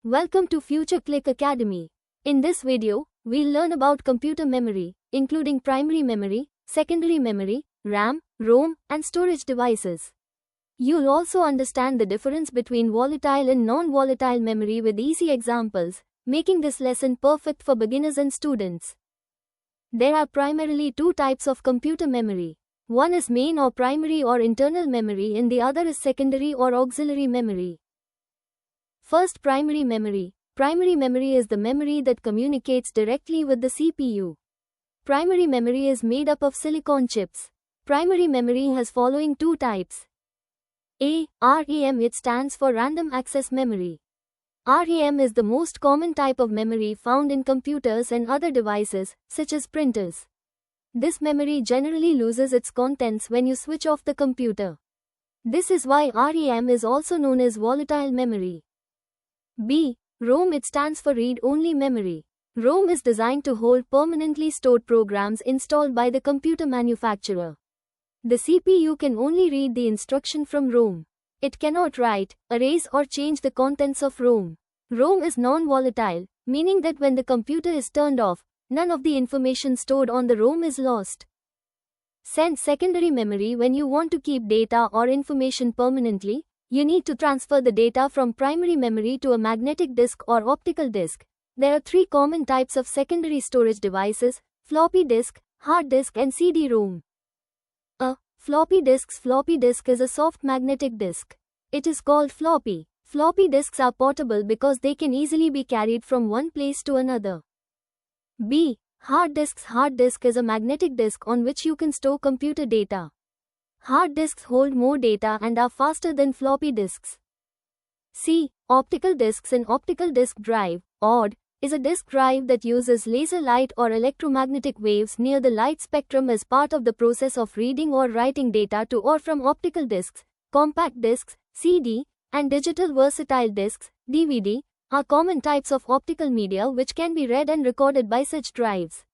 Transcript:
Welcome to Future Click Academy. In this video, we'll learn about computer memory, including primary memory, secondary memory, RAM, ROM, and storage devices. You'll also understand the difference between volatile and non-volatile memory with easy examples, making this lesson perfect for beginners and students. There are primarily two types of computer memory. One is main or primary or internal memory and the other is secondary or auxiliary memory. First, primary memory. Primary memory is the memory that communicates directly with the CPU. Primary memory is made up of silicon chips. Primary memory has following two types. A. RAM. It stands for Random Access Memory. RAM is the most common type of memory found in computers and other devices, such as printers. This memory generally loses its contents when you switch off the computer. This is why RAM is also known as volatile memory. B. ROM. It stands for Read-Only Memory. ROM is designed to hold permanently stored programs installed by the computer manufacturer. The CPU can only read the instruction from ROM. It cannot write, erase or change the contents of ROM. ROM is non-volatile, meaning that when the computer is turned off, none of the information stored on the ROM is lost. Secondary memory. When you want to keep data or information permanently, you need to transfer the data from primary memory to a magnetic disk or optical disk. There are three common types of secondary storage devices: floppy disk, hard disk and CD-ROM. Floppy disks. Floppy disk is a soft magnetic disk. It is called floppy. Floppy disks are portable because they can easily be carried from one place to another. B. Hard disks. Hard disk is a magnetic disk on which you can store computer data. Hard disks hold more data and are faster than floppy disks. C. Optical disks. An optical disk drive, OD, is a disk drive that uses laser light or electromagnetic waves near the light spectrum as part of the process of reading or writing data to or from optical disks. Compact disks, CD, and digital versatile disks, DVD, are common types of optical media which can be read and recorded by such drives.